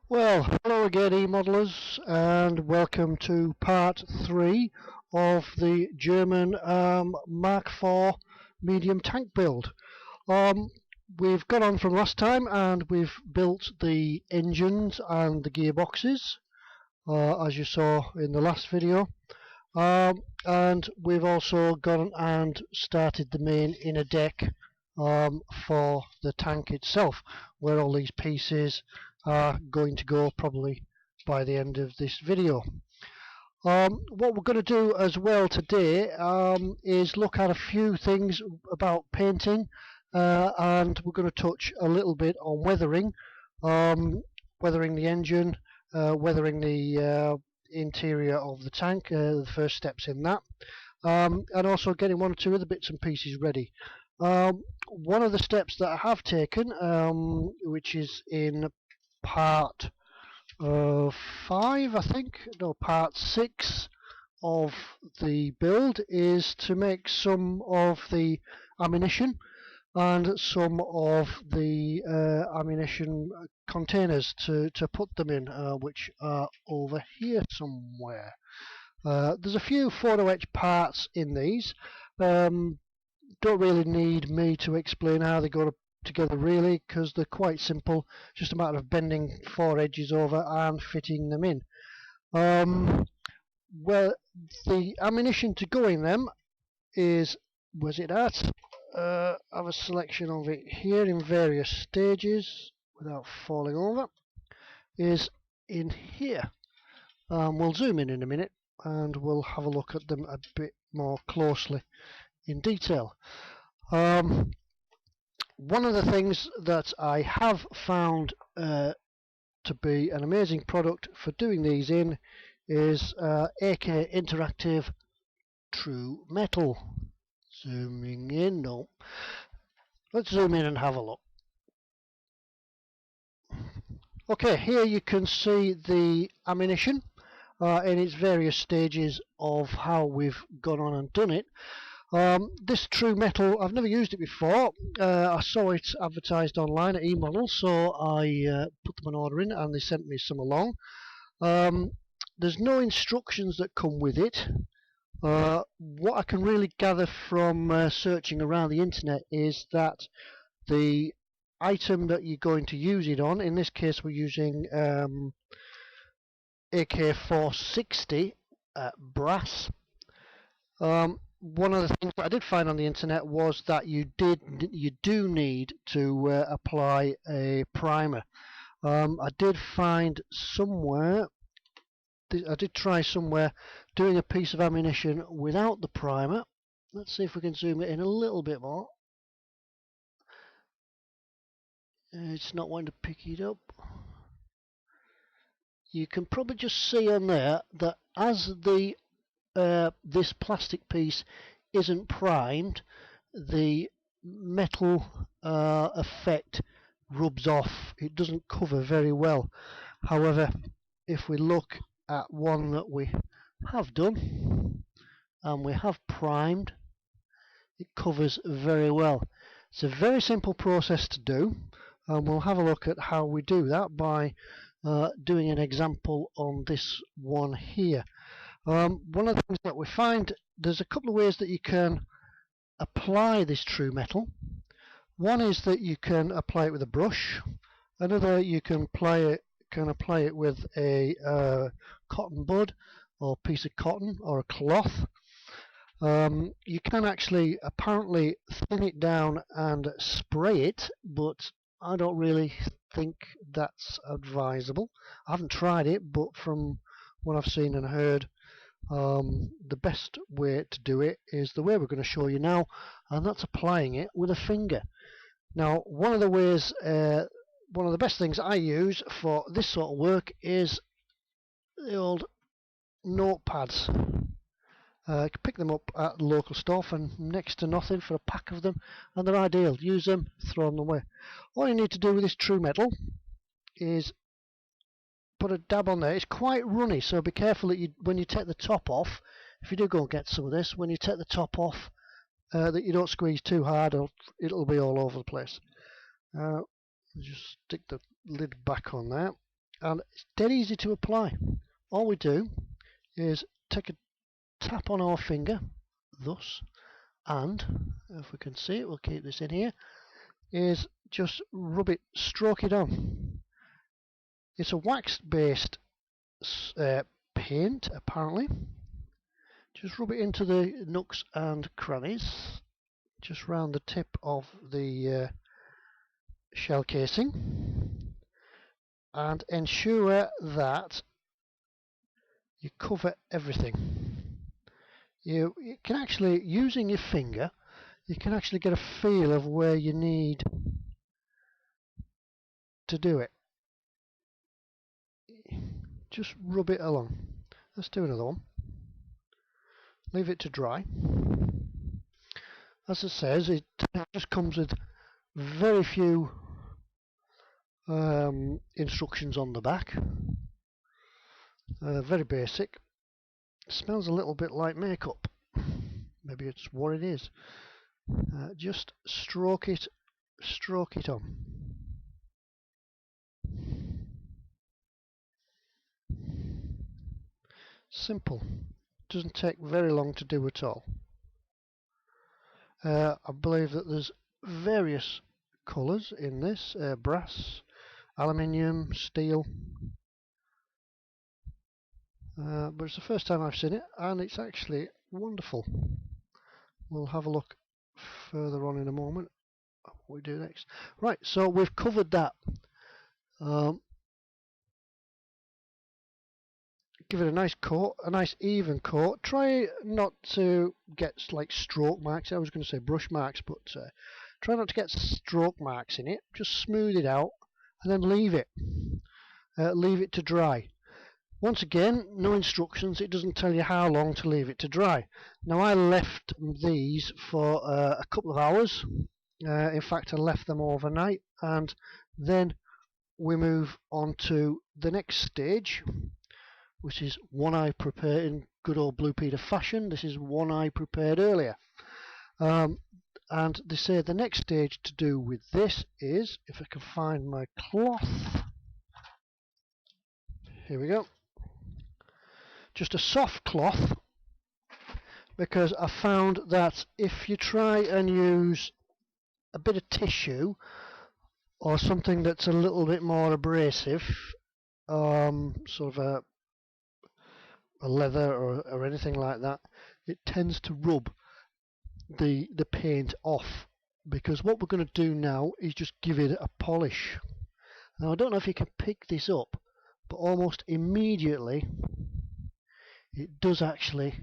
Well, hello again, e-modelers, and welcome to part 3 of the German Mark IV medium tank build. We've got on from last time and we've built the engines and the gearboxes, as you saw in the last video. And we've also gone and started the main inner deck for the tank itself, where all these pieces are going to go probably by the end of this video. What we're going to do as well today is look at a few things about painting, and we're going to touch a little bit on weathering, weathering the engine, weathering the interior of the tank, the first steps in that, and also getting one or two other bits and pieces ready. One of the steps that I have taken, which is in part 5, I think, no, part 6 of the build, is to make some of the ammunition and some of the ammunition containers to put them in, which are over here somewhere. There's a few photo etch parts in these. Don't really need me to explain how they go together really, because they're quite simple, just a matter of bending 4 edges over and fitting them in. Well, the ammunition to go in them is, where's it at? I have a selection of it here in various stages without falling over, is in here. We'll zoom in a minute and we'll have a look at them a bit more closely in detail. One of the things that I have found to be an amazing product for doing these in is AK Interactive True Metal. Zooming in, no. Let's zoom in and have a look. Okay, here you can see the ammunition in its various stages of how we've gone on and done it. This True Metal, I've never used it before. I saw it advertised online at eModel, so I put them an order in and they sent me some along. There's no instructions that come with it. What I can really gather from searching around the internet is that the item that you're going to use it on, in this case we're using AK-460 brass. One of the things that I did find on the internet was that you do need to apply a primer. I did find somewhere, I did try somewhere doing a piece of ammunition without the primer. Let's see if we can zoom it in a little bit more. It's not wanting to pick it up. You can probably just see on there that as the this plastic piece isn't primed, the metal effect rubs off. It doesn't cover very well. However, if we look at one that we have done and we have primed, it covers very well. It's a very simple process to do, and we'll have a look at how we do that by doing an example on this one here. One of the things that we find, there's a couple of ways that you can apply this True Metal. One is that you can apply it with a brush. Another, you can apply it with a cotton bud or piece of cotton or a cloth. You can actually apparently thin it down and spray it, but I don't really think that's advisable. I haven't tried it, but from what I've seen and heard, the best way to do it is the way we're going to show you now, and that's applying it with a finger. Now, one of the ways, one of the best things I use for this sort of work is the old notepads. You can pick them up at the local store for next to nothing, for a pack of them, and they're ideal. Use them, throw them away. All you need to do with this True Metal is put a dab on there. It's quite runny, so be careful that when you take the top off, if you do go and get some of this, when you take the top off, that you don't squeeze too hard, or it'll be all over the place. Just stick the lid back on there. and it's dead easy to apply. All we do is take a tap on our finger, thus, and if we can see it, we'll keep this in here, is just rub it, stroke it on. It's a wax-based paint, apparently. Just rub it into the nooks and crannies, just round the tip of the shell casing, and ensure that you cover everything. You can actually, using your finger, you can actually get a feel of where you need to do it. Just rub it along. Let's do another one. Leave it to dry. As it says, it just comes with very few instructions on the back. Very basic. Smells a little bit like makeup. Maybe it's what it is. Just stroke it on. Simple. Doesn't take very long to do at all. I believe that there's various colours in this, brass, aluminium, steel, but it's the first time I've seen it, and it's actually wonderful. We'll have a look further on in a moment what we do next. Right, so we've covered that. Give it a nice coat, a nice even coat. Try not to get like stroke marks. I was going to say brush marks, but try not to get stroke marks in it. Just smooth it out and then leave it. Leave it to dry. Once again, no instructions. It doesn't tell you how long to leave it to dry. Now I left these for a couple of hours. In fact, I left them overnight, and then we move on to the next stage, which is one I prepared in good old Blue-Peter fashion. This is one I prepared earlier. And they say the next stage to do with this is, if I can find my cloth, here we go, just a soft cloth, because I found that if you try and use a bit of tissue or something that's a little bit more abrasive, sort of a leather or anything like that, it tends to rub the paint off, because what we're going to do now is just give it a polish. Now I don't know if you can pick this up, but almost immediately it does actually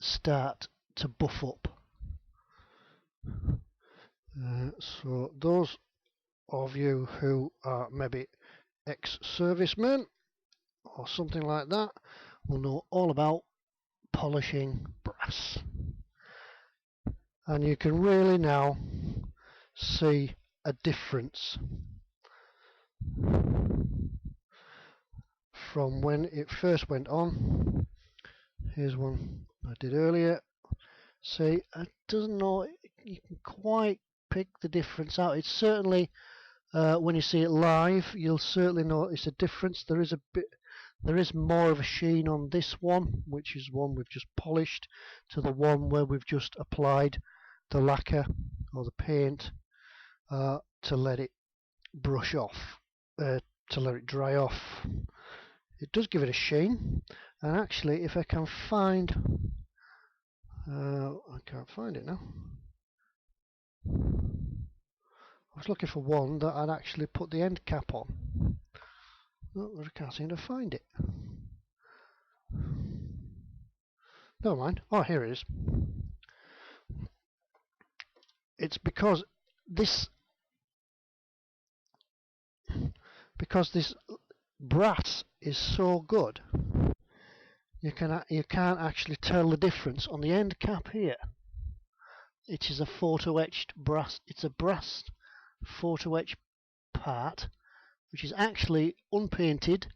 start to buff up. So those of you who are maybe ex-servicemen or something like that will know all about polishing brass, and you can really now see a difference from when it first went on. Here's one I did earlier. See, it doesn't know, you can quite pick the difference out. It's certainly when you see it live, you'll certainly notice a difference. There is more of a sheen on this one, which is one we've just polished, to the one where we've just applied the lacquer or the paint to let it brush off, to let it dry off. It does give it a sheen, and actually if I can find, I can't find it now. I was looking for one that I'd actually put the end cap on. Oh, I can't seem to find it. Never mind. Oh, here it is. It's because this brass is so good, you can't actually tell the difference on the end cap here. It is a photo etched brass. It's a brass photo etched part, which is actually unpainted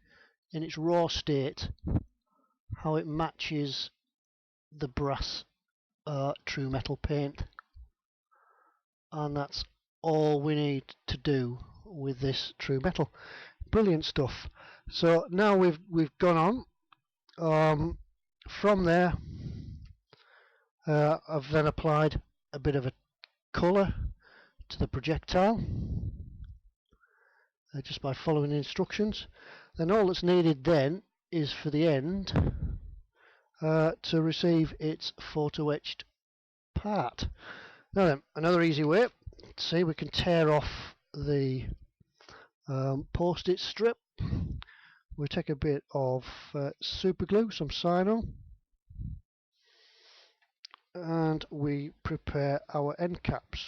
in its raw state. How it matches the brass true metal paint, and that's all we need to do with this true metal. Brilliant stuff. So now we've gone on. From there, I've then applied a bit of a colour to the projectile, just by following the instructions. Then all that's needed then is for the end to receive its photo etched part. Now then, another easy way, see, we can tear off the post-it strip. We take a bit of super glue, some Sino, and we prepare our end caps.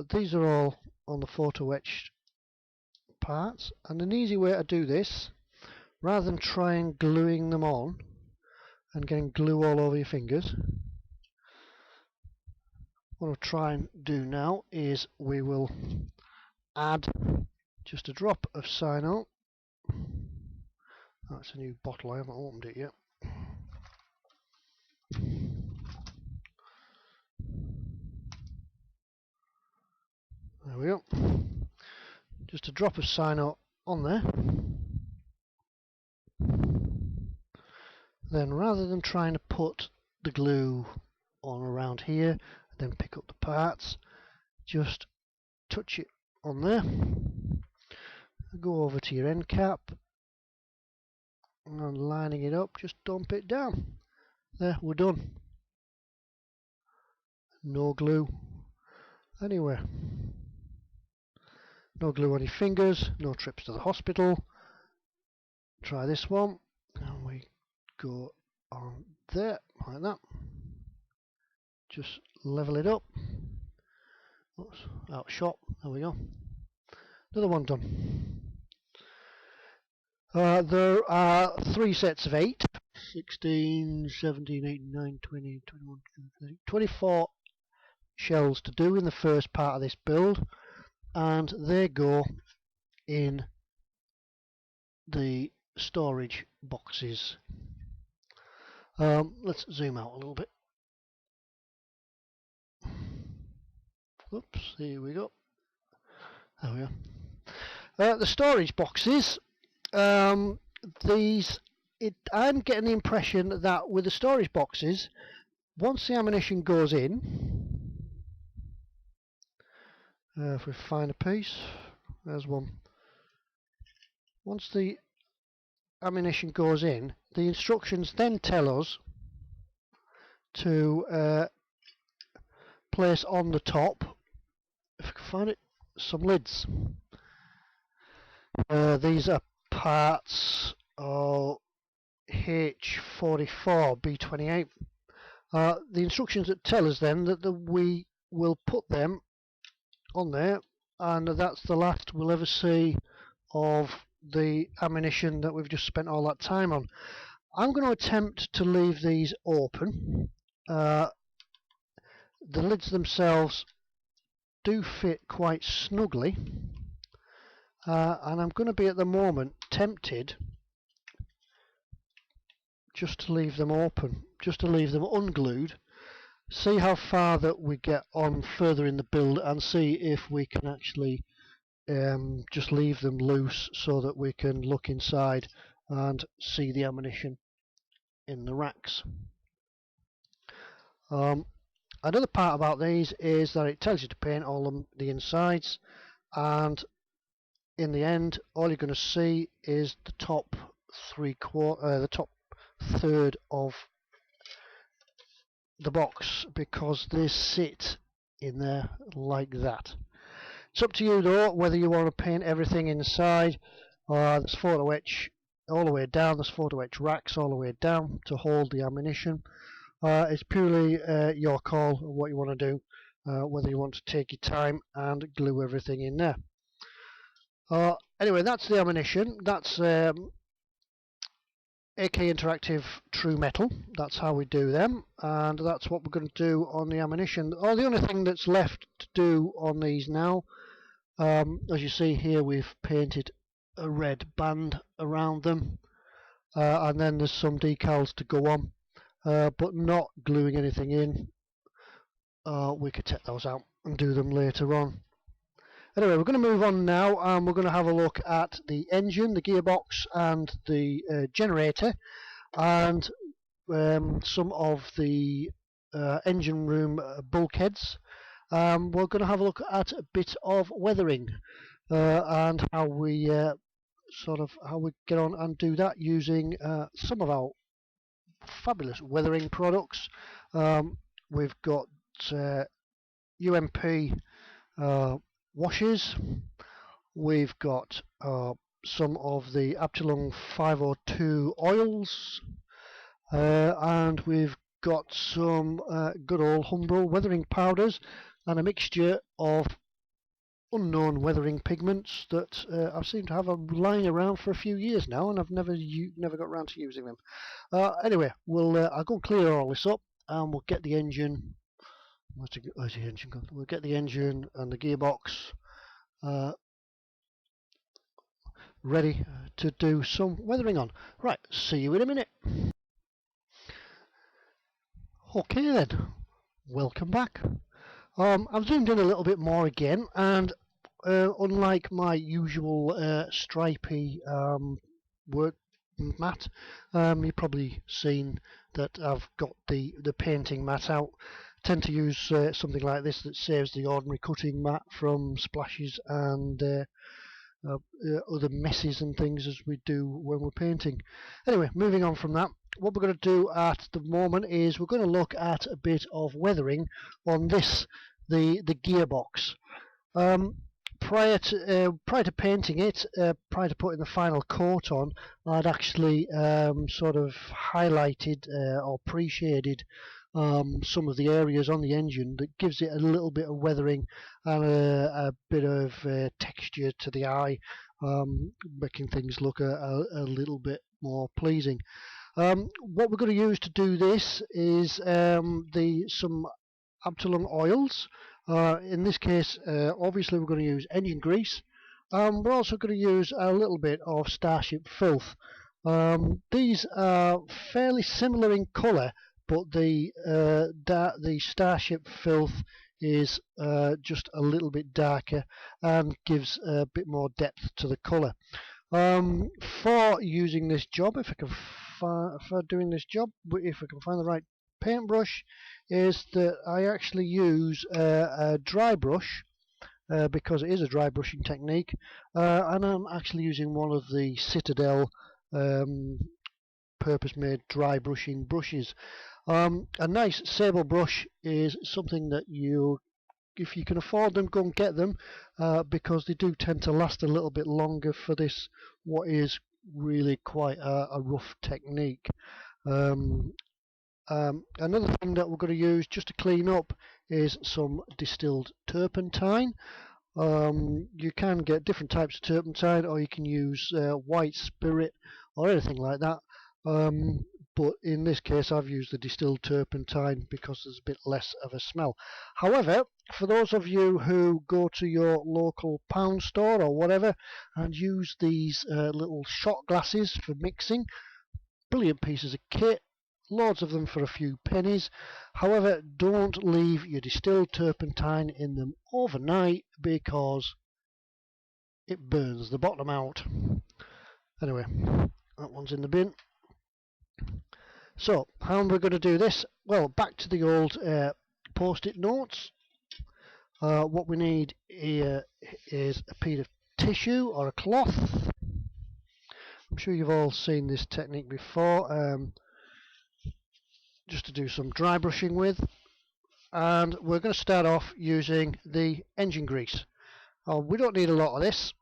These are all on the photo etched parts, and an easy way to do this, rather than trying gluing them on and getting glue all over your fingers, what I'll try and do now is we will add just a drop of Sino. That's a new bottle, I haven't opened it yet. There we go. Just a drop of Sino on there. Then rather than trying to put the glue on around here and then pick up the parts, just touch it on there. Go over to your end cap and lining it up, just dump it down. There, we're done. No glue anywhere. No glue on your fingers, no trips to the hospital. Try this one, and we go on there, like that. Just level it up. Oops, out of shot, there we go. Another one done. There are 3 sets of 8, 16, 17, 18, 19, 20, 21, 22, 24 shells to do in the first part of this build, and they go in the storage boxes. Let's zoom out a little bit. Oops, here we go. There we are. The storage boxes, I'm getting the impression that with the storage boxes, once the ammunition goes in, if we find a piece, there's one. Once the ammunition goes in, the instructions then tell us to place on the top, if I can find it, some lids. These are parts H44B28. The instructions that tell us then that we will put them on there, and that's the last we'll ever see of the ammunition that we've just spent all that time on. I'm going to attempt to leave these open. The lids themselves do fit quite snugly, and I'm going to be at the moment tempted just to leave them open, just to leave them unglued, see how far that we get on further in the build, and see if we can actually just leave them loose so that we can look inside and see the ammunition in the racks. Another part about these is that it tells you to paint all the insides, and in the end all you're going to see is the top the top third of the box, because they sit in there like that. It's up to you though whether you want to paint everything inside. There's photo etch all the way down, there's photo etch racks all the way down to hold the ammunition. It's purely your call of what you want to do, whether you want to take your time and glue everything in there. Anyway, that's the ammunition. That's AK Interactive True Metal. That's how we do them, and that's what we're going to do on the ammunition. The only thing that's left to do on these now, as you see here, we've painted a red band around them, and then there's some decals to go on, but not gluing anything in. We could take those out and do them later on. Anyway, we're going to move on now, and we're going to have a look at the engine, the gearbox, and the generator, and some of the engine room bulkheads. We're going to have a look at a bit of weathering and how we get on and do that using some of our fabulous weathering products. We've got UMP washers. We've got some of the Pz.Kpfw.IV oils, and we've got some good old Humbrol weathering powders, and a mixture of unknown weathering pigments that I seem to have lying around for a few years now, and I've never got around to using them. Anyway, I'll go and clear all this up, and we'll get the engine. Where's the engine gone? We'll get the engine and the gearbox ready to do some weathering on. Right, see you in a minute. Okay then, welcome back. I've zoomed in a little bit more again, and unlike my usual stripy work mat, you've probably seen that I've got the painting mat out. I tend to use something like this that saves the ordinary cutting mat from splashes and other messes and things as we do when we're painting. Anyway, moving on from that, what we're going to do at the moment is we're going to look at a bit of weathering on this, the gearbox. Prior to painting it, prior to putting the final coat on, I'd actually sort of highlighted or pre-shaded some of the areas on the engine that gives it a little bit of weathering and a bit of texture to the eye, making things look a little bit more pleasing. What we're going to use to do this is some Absalom oils. In this case, obviously we're going to use engine grease. We're also going to use a little bit of Starship filth. These are fairly similar in colour, but the Starship filth is just a little bit darker and gives a bit more depth to the colour. For using this job, if I can find the right paintbrush, is that I actually use a dry brush because it is a dry brushing technique, and I'm actually using one of the Citadel purpose-made dry brushing brushes. A nice sable brush is something that if you can afford them, go and get them, because they do tend to last a little bit longer for this, what is really quite a rough technique. Another thing that we're going to use just to clean up is some distilled turpentine. You can get different types of turpentine, or you can use white spirit or anything like that. But in this case I've used the distilled turpentine because there's a bit less of a smell. However, for those of you who go to your local pound store or whatever and use these little shot glasses for mixing, brilliant pieces of kit, loads of them for a few pennies. However, don't leave your distilled turpentine in them overnight because it burns the bottom out. Anyway, that one's in the bin. So, how am I going to do this? Well, back to the old post-it notes. What we need here is a piece of tissue or a cloth. I'm sure you've all seen this technique before, just to do some dry brushing with. And we're going to start off using the engine grease. We don't need a lot of this,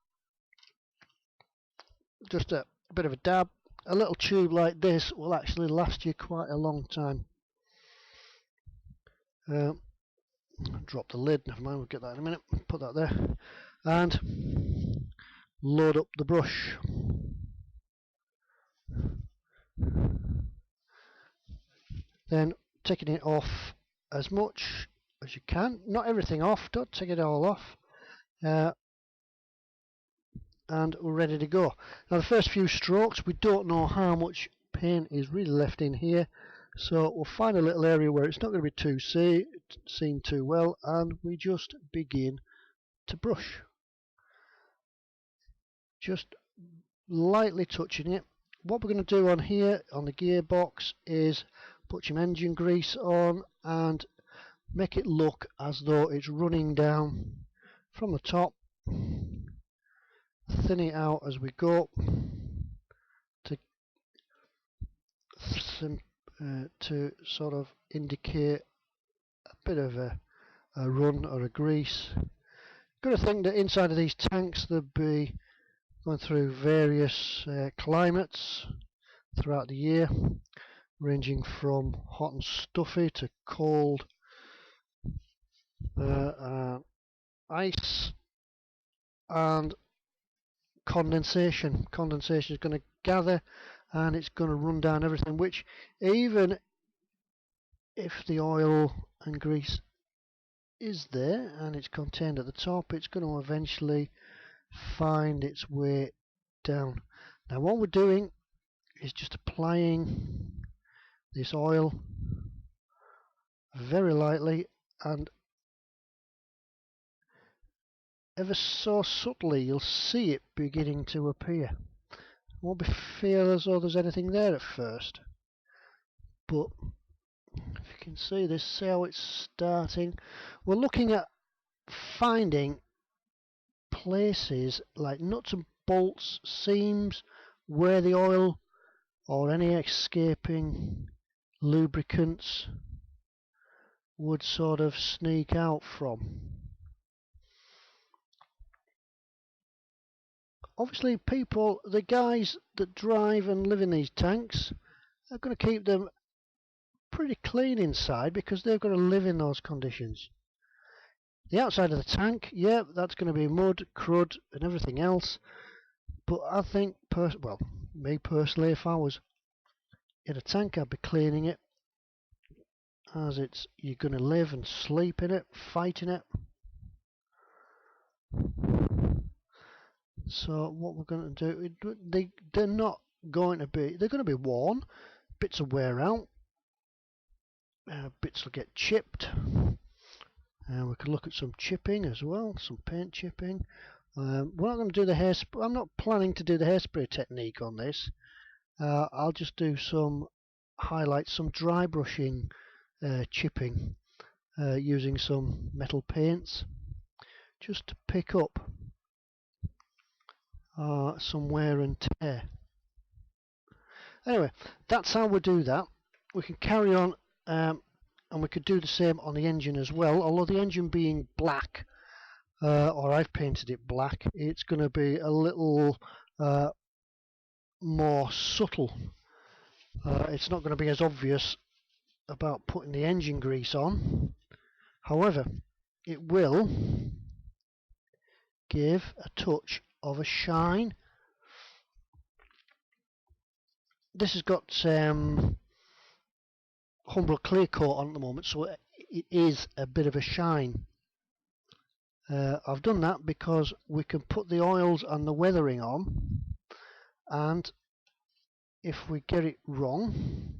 just a bit of a dab. A little tube like this will actually last you quite a long time. Drop the lid, never mind, we'll get that in a minute. Put that there and load up the brush. Then taking it off as much as you can, not everything off, don't take it all off, and we're ready to go. Now the first few strokes, we don't know how much paint is really left in here, so we'll find a little area where it's not going to be too seen too well, and we just begin to brush. just lightly touching it. What we're going to do on here on the gearbox is put some engine grease on and make it look as though it's running down from the top, thin it out as we go to sort of indicate a bit of a run or a grease. Got to think that inside of these tanks they'll be going through various climates throughout the year, ranging from hot and stuffy to cold ice and condensation. Condensation is going to gather and it's going to run down everything, which even if the oil and grease is there and it's contained at the top, it's going to eventually find its way down. Now what we're doing is just applying this oil very lightly and ever so subtly. You'll see it beginning to appear. It won't feel as though there's anything there at first, but if you can see this, see how it's starting. We're looking at finding places like nuts and bolts, seams, where the oil or any escaping lubricants would sort of sneak out from. Obviously people, the guys that drive and live in these tanks, are going to keep them pretty clean inside because they're going to live in those conditions. The outside of the tank, yeah, that's going to be mud, crud and everything else, but I think, well, me personally, if I was in a tank, I'd be cleaning it, as you're going to live and sleep in it, fight in it. So what we're going to do, they're not going to be, they're going to be worn, bits will wear out, bits will get chipped, and we can look at some chipping as well, some paint chipping. We're not going to do the hairspray. I'm not planning to do the hairspray technique on this. I'll just do some highlights, some dry brushing chipping using some metal paints, just to pick up some wear and tear. Anyway, that's how we do that. We can carry on, and we could do the same on the engine as well, although the engine being black, or I've painted it black, it's going to be a little more subtle. It's not going to be as obvious about putting the engine grease on. However, it will give a touch of a shine. This has got Humbrol clear coat on at the moment, so it is a bit of a shine. I've done that because we can put the oils and the weathering on, and if we get it wrong,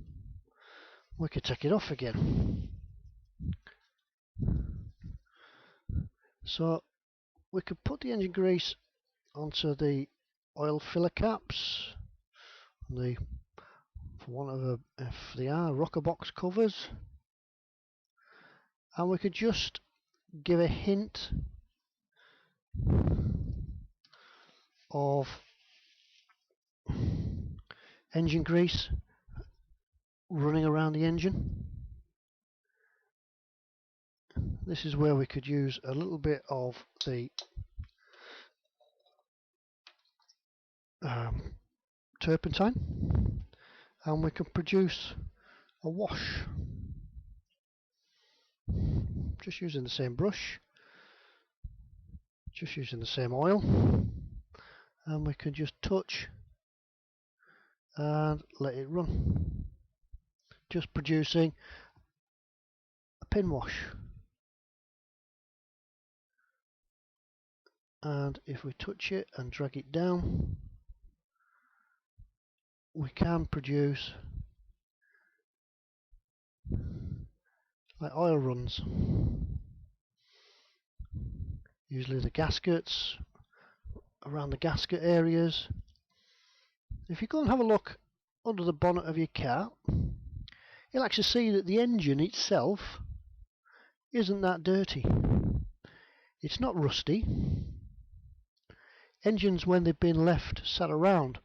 we can take it off again. So we could put the engine grease onto the oil filler caps, the, for want of a FDR, rocker box covers, and we could just give a hint of engine grease running around the engine. This is where we could use a little bit of the turpentine, and we can produce a wash just using the same brush, just using the same oil, and we can just touch and let it run, just producing a pin wash. And if we touch it and drag it down, we can produce like oil runs. Usually the gaskets around the gasket areas. If you go and have a look under the bonnet of your car, you'll actually see that the engine itself isn't that dirty. It's not rusty. Engines, when they've been left sat around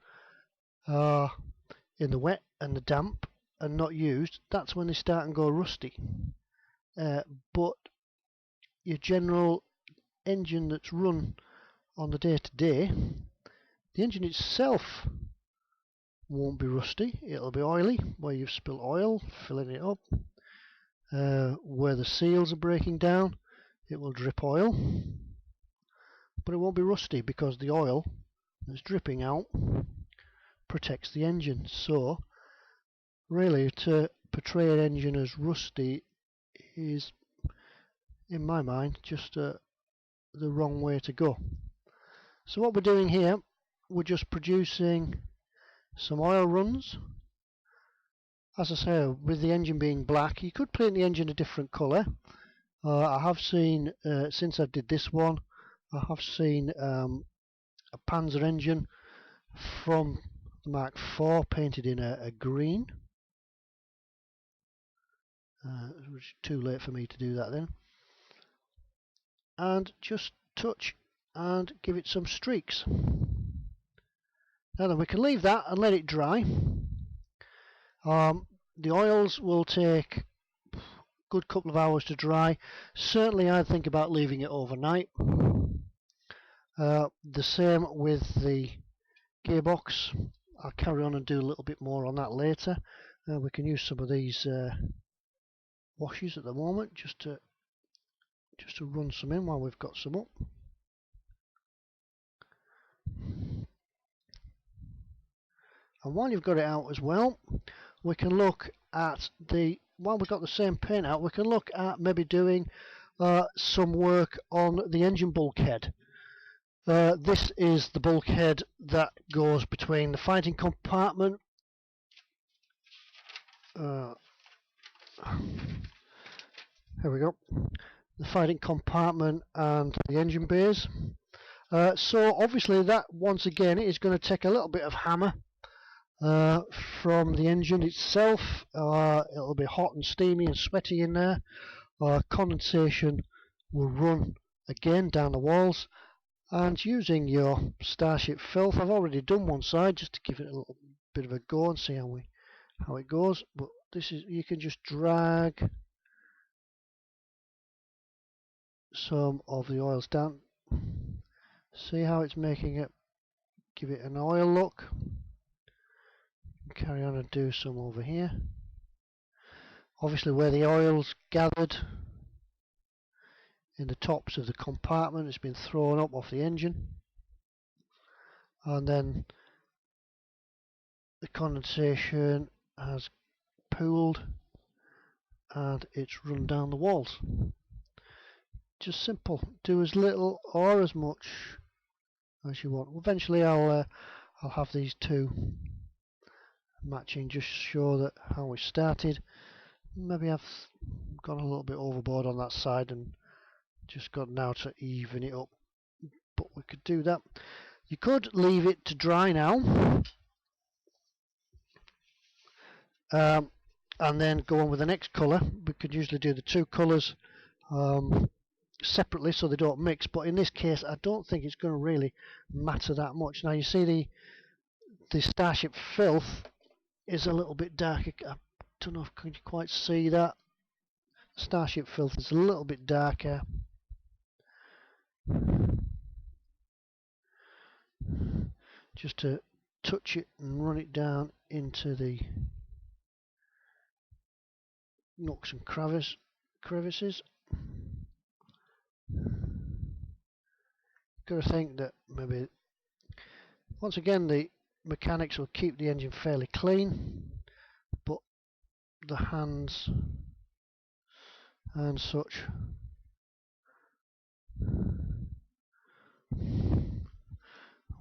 in the wet and the damp and not used, that's when they start and go rusty. But your general engine that's run on the day-to-day, the engine itself won't be rusty. It'll be oily where you've spilled oil, filling it up. Where the seals are breaking down, it will drip oil, but it won't be rusty because the oil that's dripping out protects the engine. So really, to portray an engine as rusty is, in my mind, just the wrong way to go. So what we're doing here, we're just producing some oil runs. As I say, with the engine being black, you could paint the engine a different colour. I have seen, since I did this one, I have seen a Panzer engine from the Mark IV painted in a green. It was too late for me to do that then. And just touch and give it some streaks. Now then, we can leave that and let it dry. The oils will take a good couple of hours to dry. Certainly I'd think about leaving it overnight. The same with the gearbox. I'll carry on and do a little bit more on that later. We can use some of these washes at the moment just to run some in while we've got some up. And while you've got it out as well, we can look at while we've got the same paint out, we can look at maybe doing some work on the engine bulkhead. This is the bulkhead that goes between the fighting compartment here we go, the fighting compartment and the engine bays. So obviously that once again is going to take a little bit of hammer from the engine itself. It'll be hot and steamy and sweaty in there. Condensation will run again down the walls, and using your Starship filth, I've already done one side just to give it a little bit of a go and see how it goes. But this is, you can just drag some of the oils down. See how it's making it, give it an oil look. Carry on and do some over here. Obviously where the oil's gathered in the tops of the compartment, it's been thrown up off the engine, and then the condensation has pooled and it's run down the walls. Just simple. Do as little or as much as you want. Eventually I'll have these two matching, just show that how we started. Maybe I've gone a little bit overboard on that side and just got now to even it up, but we could do that. You could leave it to dry now and then go on with the next colour. We could usually do the two colours separately so they don't mix, but in this case I don't think it's going to really matter that much. Now you see the Starship filth is a little bit darker. I don't know if you can quite see that. Starship filth is a little bit darker. Just to touch it and run it down into the nooks and crevices. Got to think that maybe once again the mechanics will keep the engine fairly clean, but the hands and such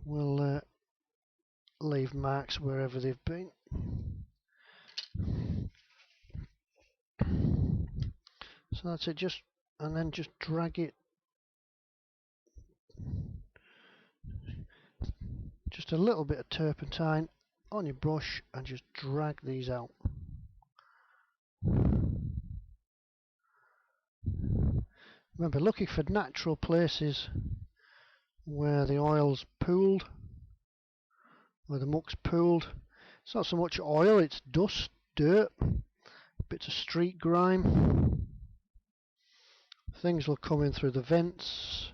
will leave marks wherever they've been. So that's it, and then just drag it just a little bit of turpentine on your brush and just drag these out. Remember, looking for natural places where the oil's pooled, where the muck's pooled. It's not so much oil, it's dust, dirt, bits of street grime. Things will come in through the vents,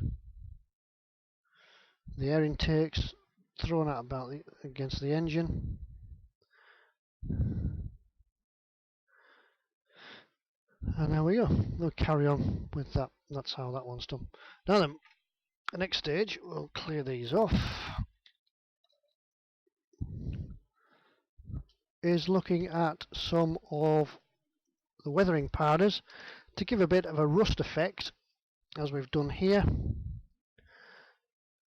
the air intakes, thrown out about against the engine. And there we go. We'll carry on with that. That's how that one's done. Now then, the next stage, we'll clear these off, is looking at some of the weathering powders to give a bit of a rust effect, as we've done here.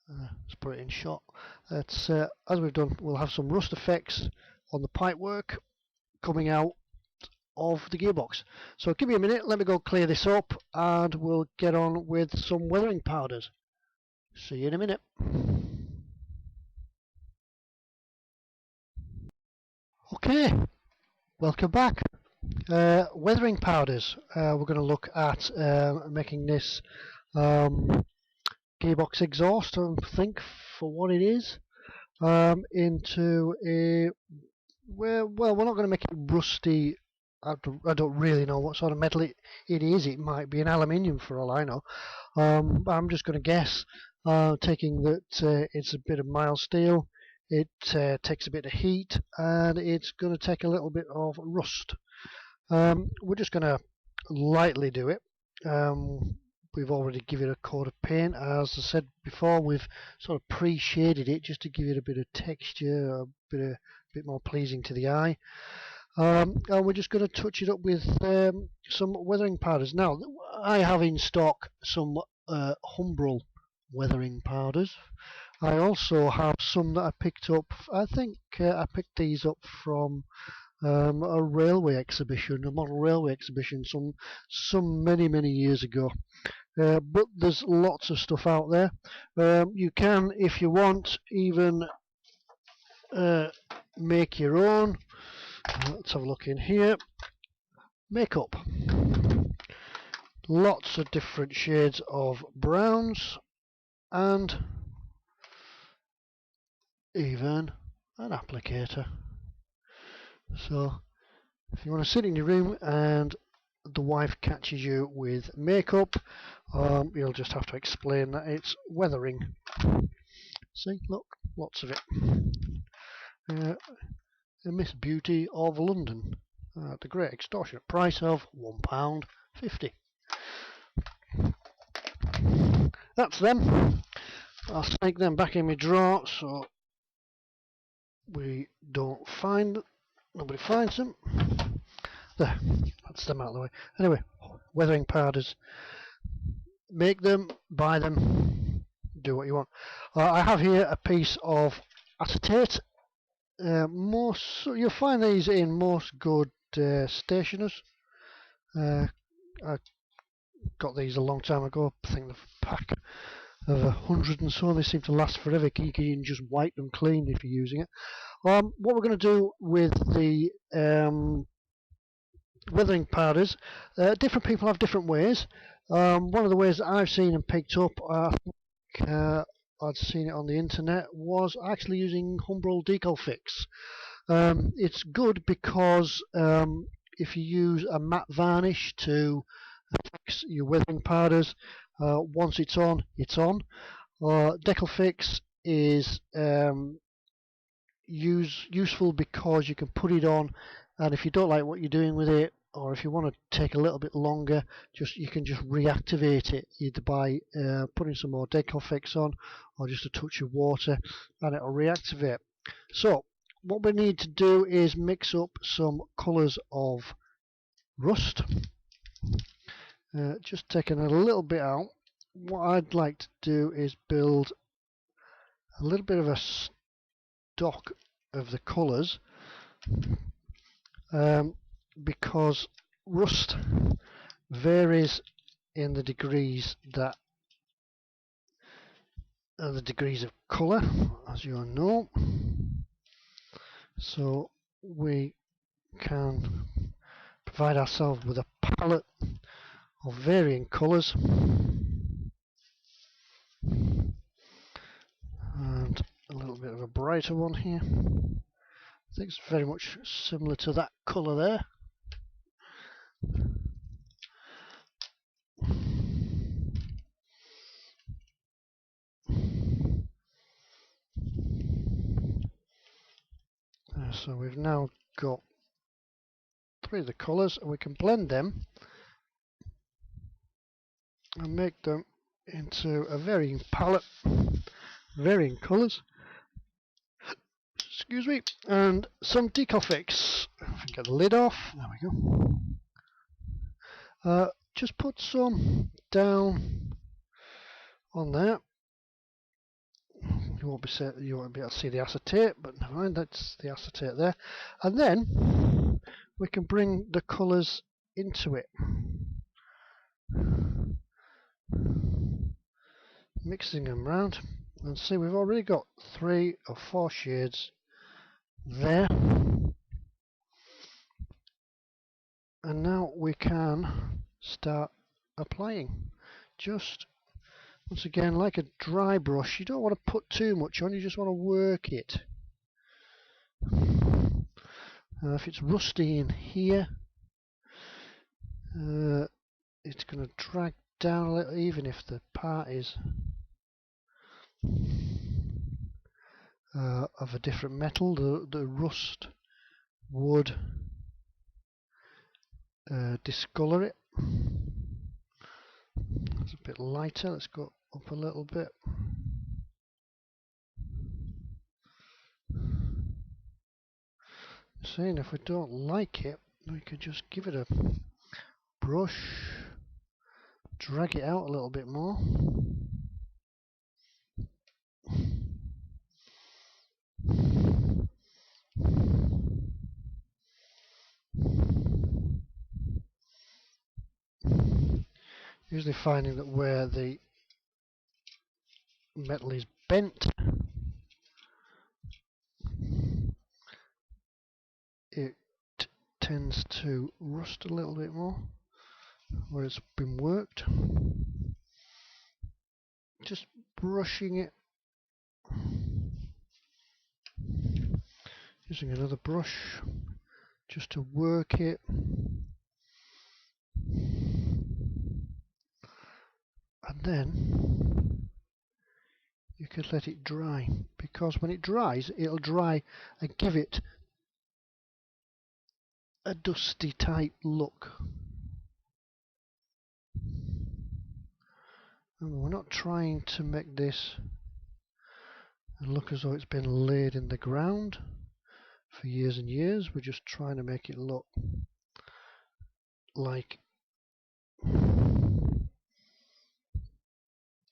Let's put it in shot. As we've done, we'll have some rust effects on the pipework coming out of the gearbox. So give me a minute, let me go clear this up and we'll get on with some weathering powders. See you in a minute. Okay, welcome back. Weathering powders. We're going to look at making this gearbox exhaust, I think, for what it is, into a we're not going to make it rusty. I don't really know what sort of metal it is. It might be an aluminium for all I know. I'm just going to guess, taking that it's a bit of mild steel, it takes a bit of heat, and it's going to take a little bit of rust. We're just going to lightly do it. We've already given it a coat of paint. As I said before, we've sort of pre-shaded it just to give it a bit of texture, a bit more pleasing to the eye. And we're just going to touch it up with some weathering powders. Now, I have in stock some Humbrol weathering powders. I also have some that I picked up. I think I picked these up from a railway exhibition, a model railway exhibition, some many years ago. But there's lots of stuff out there. You can, if you want, even make your own. Let's have a look in here. Makeup. Lots of different shades of browns and even an applicator. So if you want to sit in your room and the wife catches you with makeup, you'll just have to explain that it's weathering. See, look, lots of it. A Miss Beauty of London at the great extortionate price of £1.50. That's them. I'll snake them back in my drawer so nobody finds them. There, that's them out of the way. Anyway, weathering powders. Make them, buy them, do what you want. I have here a piece of acetate. You'll find these in most good stationers. I got these a long time ago. I think the pack of 100 and so. They seem to last forever. You can just wipe them clean if you're using it. What we're going to do with the weathering powders, different people have different ways. One of the ways that I've seen and picked up, I think I'd seen it on the internet, was actually using Humbrol Decal Fix. It's good because if you use a matte varnish to fix your weathering powders, once it's on, it's on. Decal Fix is useful because you can put it on, and if you don't like what you're doing with it, or if you want to take a little bit longer, you can just reactivate it either by putting some more Decal Fix on or just a touch of water, and it'll reactivate. So what we need to do is mix up some colours of rust. Just taking a little bit out. What I'd like to do is build a little bit of a stock of the colours, because rust varies in the degrees that the degrees of colour, as you all know. So we can provide ourselves with a palette of varying colours, and a little bit of a brighter one here. I think it's very much similar to that colour there. So we've now got 3 of the colours, and we can blend them and make them into a varying palette, varying colours. Excuse me, and some Decal Fix. If I can get the lid off, there we go. Just put some down on there. You won't be able to see the acetate, but never mind, that's the acetate there. And then we can bring the colours into it, mixing them round, and see we've already got 3 or 4 shades there. And now we can start applying. Just once again, like a dry brush, you don't want to put too much on, you just want to work it. If it's rusty in here, it's going to drag down a little, even if the part is of a different metal. The rust would discolour it. It's a bit lighter, let's go up a little bit. Seeing if we don't like it, we could just give it a brush, drag it out a little bit more. Usually finding that where the metal is bent, it tends to rust a little bit more where it's been worked. Just brushing it, using another brush just to work it. And then you could let it dry, because when it dries, it'll dry and give it a dusty type look. And we're not trying to make this look as though it's been laid in the ground for years and years. We're just trying to make it look like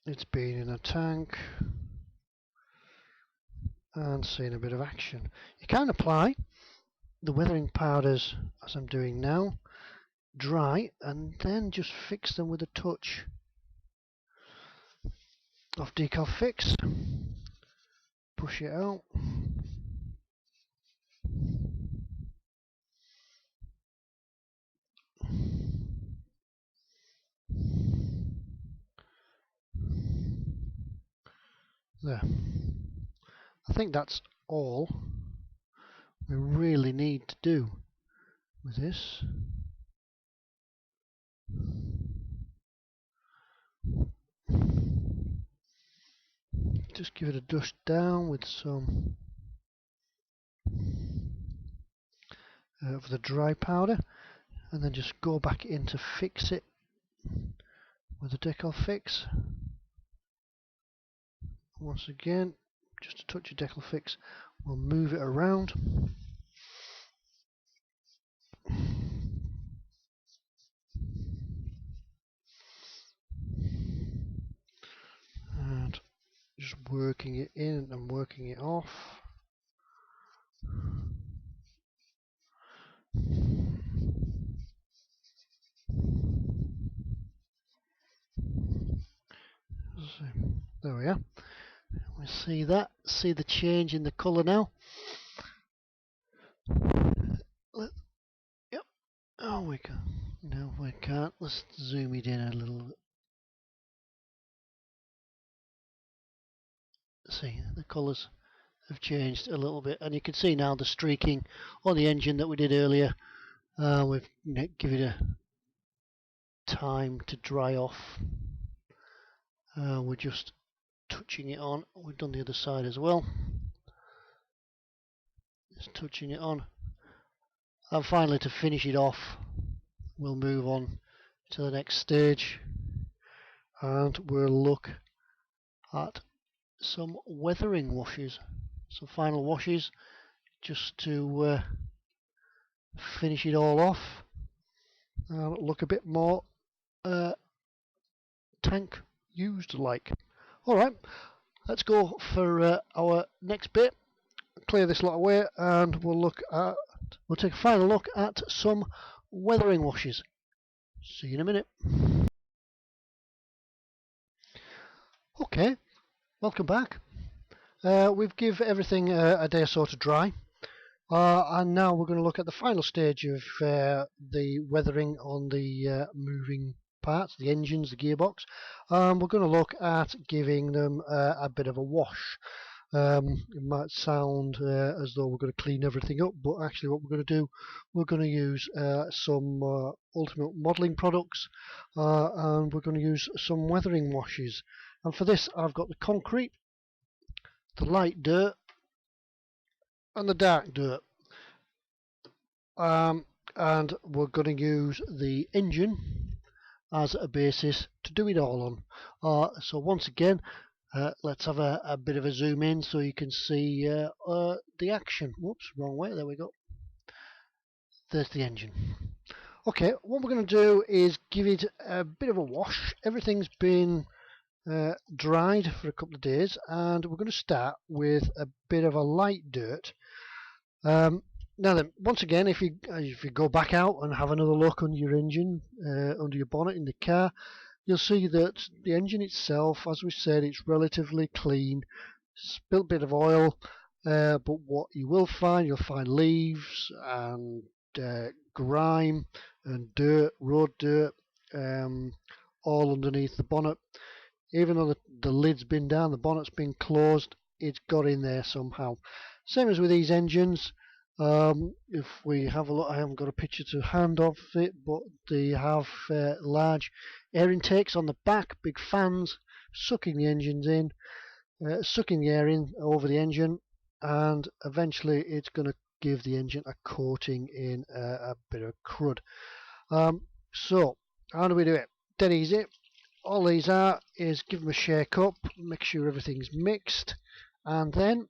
it's been in a tank and seen a bit of action. You can apply the weathering powders, as I'm doing now, dry, and then just fix them with a touch of Decal Fix. Push it out. There. I think that's all we really need to do with this. Just give it a dust down with some of the dry powder, and then just go back in to fix it with the Decal Fix. Once again, just a touch of Decal Fix, we'll move it around. And just working it in and working it off. There we are. We see that. See the change in the colour now. Yep. Oh, we can. No, we can't. Let's zoom it in a little bit. See, the colours have changed a little bit, and you can see now the streaking on the engine that we did earlier. We've give it a time to dry off. We're just touching it on. We've done the other side as well. Just touching it on. And finally, to finish it off, we'll move on to the next stage, and we'll look at some weathering washes, some final washes, just to finish it all off. Look a bit more tank used like. Alright, let's go for our next bit. Clear this lot away, and we'll take a final look at some weathering washes. See you in a minute. Okay, welcome back. We've give everything a day or so to dry, and now we're going to look at the final stage of the weathering on the moving parts, the engines, the gearbox. We're going to look at giving them a bit of a wash. It might sound as though we're going to clean everything up, but actually what we're going to do, we're going to use some ultimate modelling products, and we're going to use some weathering washes. And for this I've got the concrete, the light dirt, and the dark dirt. And we're going to use the engine as a basis to do it all on. So once again, let's have a bit of a zoom in so you can see the action. Whoops, wrong way, there we go. There's the engine. Okay, what we're going to do is give it a bit of a wash. Everything's been dried for a couple of days, and we're going to start with a bit of a light dirt. Now then, once again, if you go back out and have another look under your engine, under your bonnet in the car, you'll see that the engine itself, as we said, it's relatively clean. Spilt a bit of oil, but what you will find, you'll find leaves and grime and dirt, road dirt, all underneath the bonnet. Even though the lid's been down, the bonnet's been closed, it's got in there somehow. Same as with these engines. If we have a look, I haven't got a picture to hand of it, but they have large air intakes on the back, big fans sucking the engines in, sucking the air in over the engine, and eventually it's going to give the engine a coating in a bit of crud. So how do we do it? Dead easy. All these are is give them a shake up, make sure everything's mixed, and then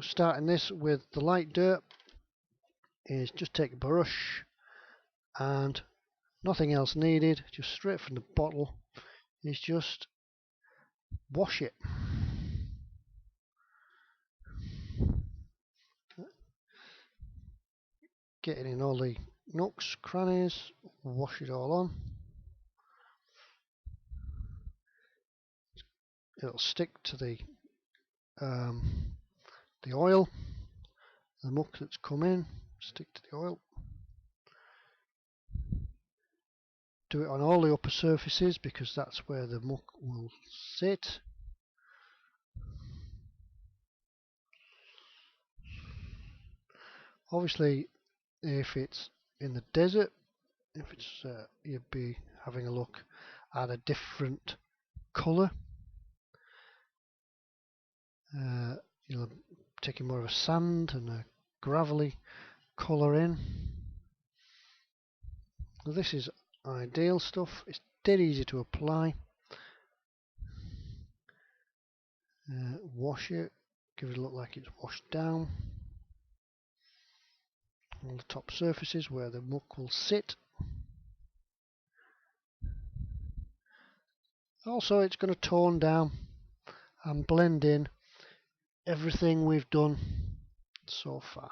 starting this with the light dirt is just take a brush, and nothing else needed, just straight from the bottle, is just wash it. Get it in all the nooks, crannies, wash it all on. It'll stick to the oil, the muck that's come in, stick to the oil. Do it on all the upper surfaces because that's where the muck will sit. Obviously, if it's in the desert, if it's you'd be having a look at a different colour. You're taking more of a sand and a gravelly colour in. Now this is ideal stuff. It's dead easy to apply. Wash it, give it a look like it's washed down. On the top surfaces where the muck will sit. Also, it's going to tone down and blend in everything we've done so far.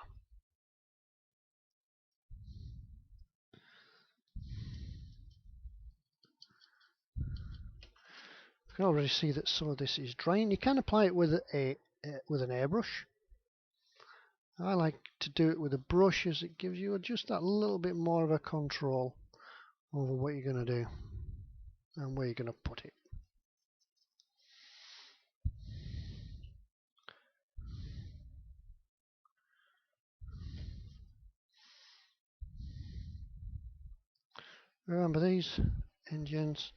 can already see that some of this is drying. You can apply it with an airbrush. I like to do it with a brush, as it gives you just that little bit more of a control over what you're going to do and where you're going to put it. Remember, these engines,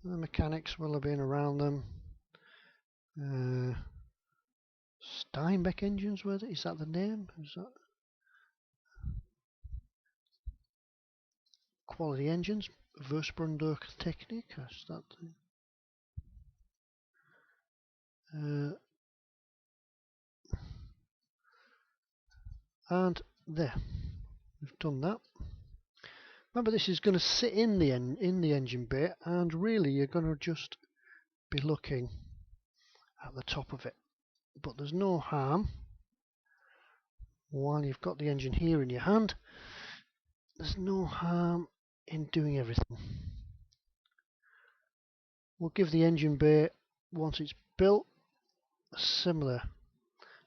the mechanics will have been around them. Steinbeck engines, were they? Is that the name? Is that quality engines? Versbrunner Technik? Is that and there, we've done that. Remember, this is going to sit in the engine bay, and really you're going to just be looking at the top of it. But there's no harm, while you've got the engine here in your hand, there's no harm in doing everything. We'll give the engine bay, once it's built, a similar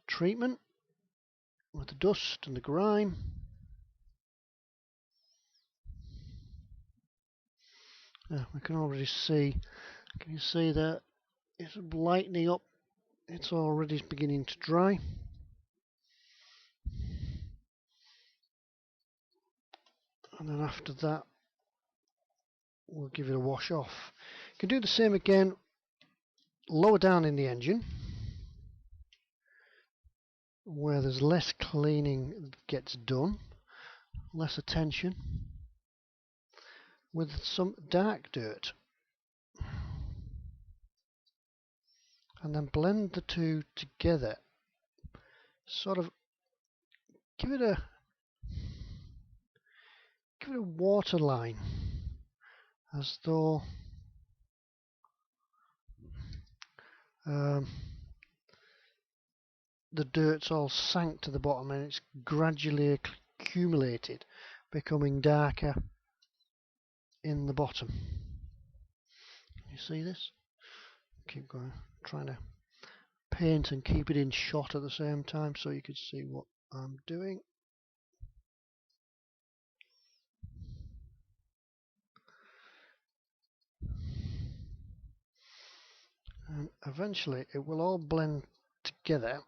treatment with the dust and the grime. We can already see, can you see that it's lightening up? It's already beginning to dry. And then after that, we'll give it a wash off. You can do the same again lower down in the engine, where there's less cleaning that gets done, less attention, with some dark dirt. And then blend the two together. Sort of give it a water line, as though the dirt's all sank to the bottom and it's gradually accumulated, becoming darker in the bottom. Can you see this? Keep going, trying to paint and keep it in shot at the same time so you can see what I'm doing. And eventually it will all blend together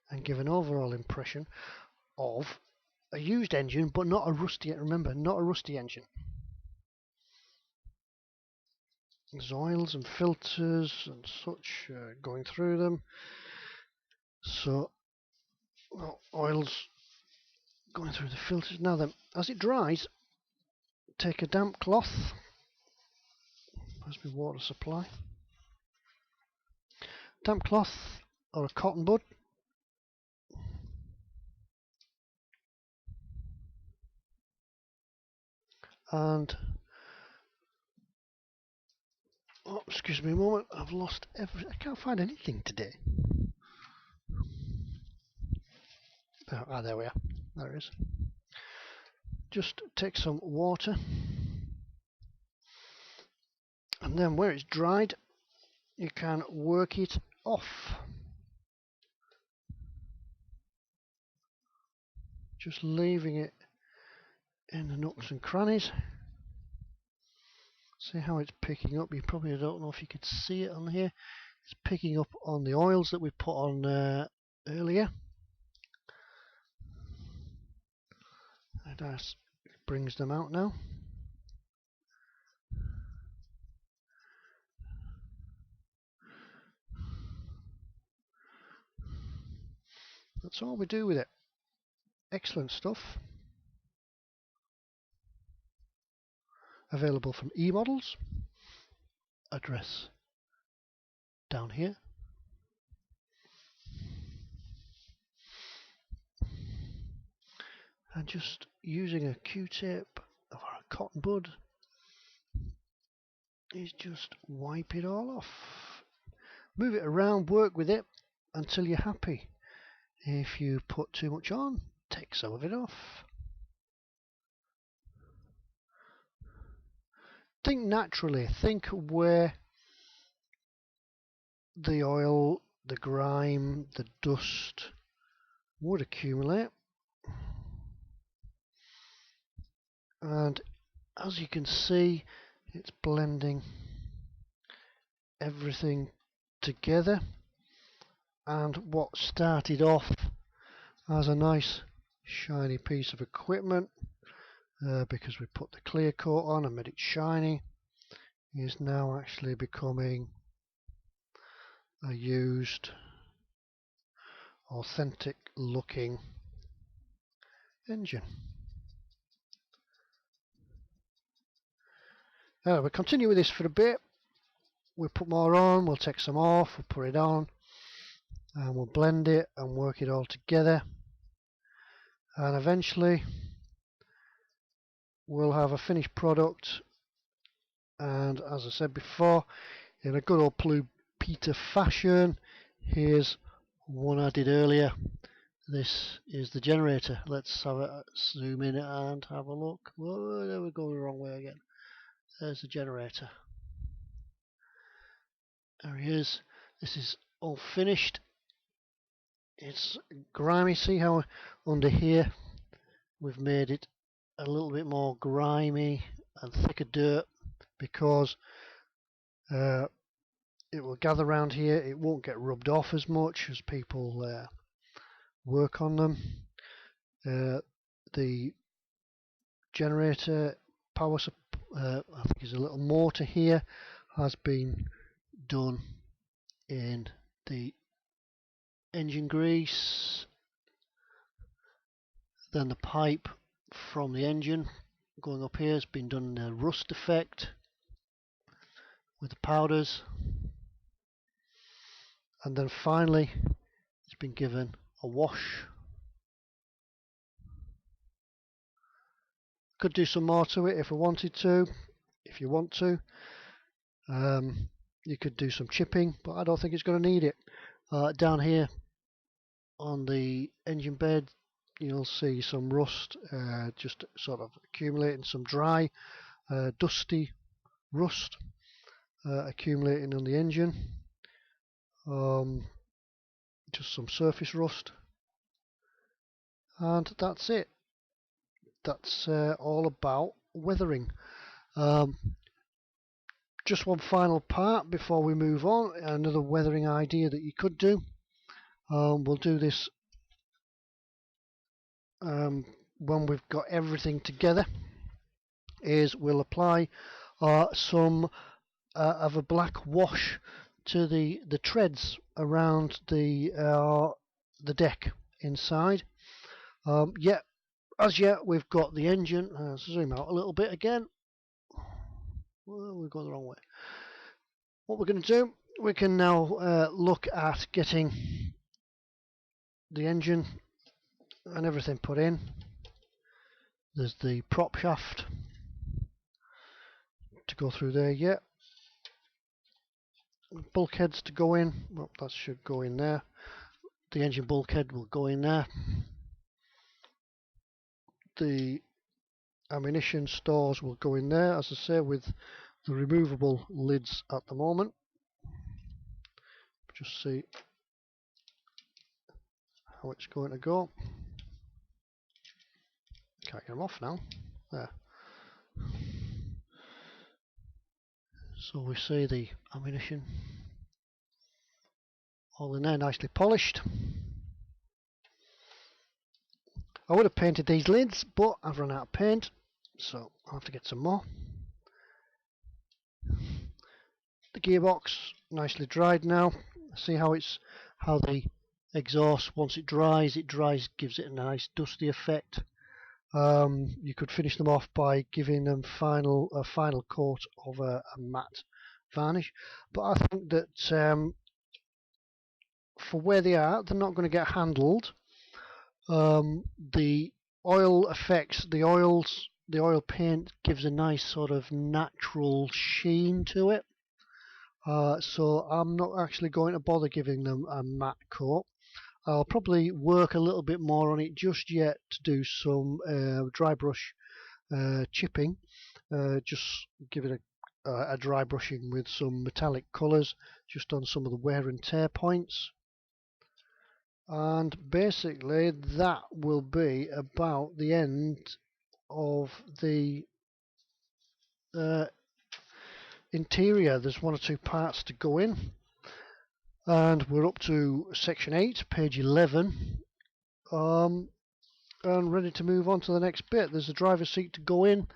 and give an overall impression of a used engine, but not a rusty. Remember, not a rusty engine. There's oils and filters and such going through them. So, well, oils going through the filters. Now then, as it dries, take a damp cloth. Must be water supply. Damp cloth or a cotton bud. And oh, excuse me a moment, I've lost everything. I can't find anything today. Oh, there we are. There it is. Just take some water, and then where it's dried, you can work it off. Just leaving it in the nooks and crannies. See how it's picking up. You probably don't know if you could see it on here. It's picking up on the oils that we put on earlier. And that brings them out now. That's all we do with it. Excellent stuff. Available from eModels. Address down here. And just using a Q-tip or a cotton bud is just wipe it all off. Move it around, work with it until you're happy. If you put too much on, take some of it off. think naturally, think where the oil, the grime, the dust would accumulate. And as you can see, it's blending everything together, and what started off as a nice shiny piece of equipment because we put the clear coat on and made it shiny is now actually becoming a used, authentic looking engine. We'll continue with this for a bit. We'll put more on, we'll take some off, we'll put it on, and we'll blend it and work it all together, and eventually we'll have a finished product. And as I said before, in a good old Trumpeter fashion, here's one I did earlier. This is the generator. Let's have a zoom in and have a look. Whoa, there we go, the wrong way again. There's the generator. There he is. This is all finished. It's grimy. See how under here we've made it a little bit more grimy and thicker dirt, because it will gather around here. It won't get rubbed off as much as people work on them. The generator power I think there's a little motor here, has been done in the engine grease. Then the pipe from the engine going up here has been done in a rust effect with the powders, and then finally it's been given a wash. Could do some more to it if I wanted to. If you want to, you could do some chipping, but I don't think it's going to need it. Down here on the engine bed, you'll see some rust just sort of accumulating, some dry dusty rust accumulating on the engine, just some surface rust, and that's it. That's all about weathering. Just one final part before we move on, another weathering idea that you could do. We'll do this when we've got everything together, is we'll apply some of a black wash to the treads around the deck inside. As yet we've got the engine. Zoom out a little bit again. Well, we've gone the wrong way. What we're going to do, we can now look at getting the engine and everything put in. There's the prop shaft to go through there yet. Bulkheads to go in. Well, that should go in there. The engine bulkhead will go in there. The ammunition stores will go in there, as I say, with the removable lids at the moment. Just see how it's going to go. Can't get them off now. There. So we see the ammunition all in there, nicely polished. I would have painted these lids, but I've run out of paint, so I'll have to get some more. The gearbox nicely dried now. See how the exhaust, once it dries, gives it a nice dusty effect. You could finish them off by giving them a final coat of a matte varnish, but I think that for where they are, they're not going to get handled. The oil effects, the oil paint gives a nice sort of natural sheen to it. So I'm not actually going to bother giving them a matte coat. I'll probably work a little bit more on it just yet to do some dry brush chipping, just give it a a dry brushing with some metallic colours just on some of the wear and tear points. And basically that will be about the end of the interior. There's one or two parts to go in, and we're up to section 8, page 11, and ready to move on to the next bit. There's the driver's seat to go in,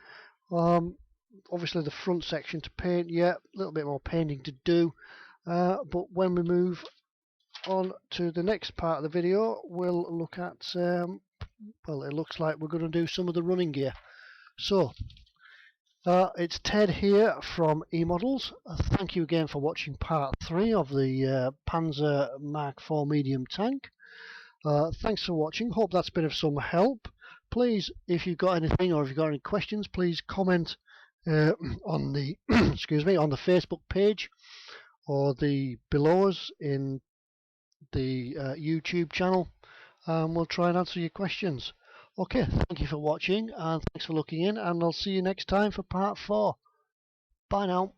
obviously the front section to paint yet, a little bit more painting to do, but when we move on to the next part of the video, we'll look at, well, it looks like we're going to do some of the running gear. So, it's Ted here from eModels. Thank you again for watching part 3 of the Panzer Mark IV medium tank. Thanks for watching, hope that's been of some help. Please, if you've got anything or if you've got any questions, please comment on the excuse me, on the Facebook page or the below us in the YouTube channel, and we'll try and answer your questions. Okay, thank you for watching and thanks for looking in, and I'll see you next time for part 4. Bye now.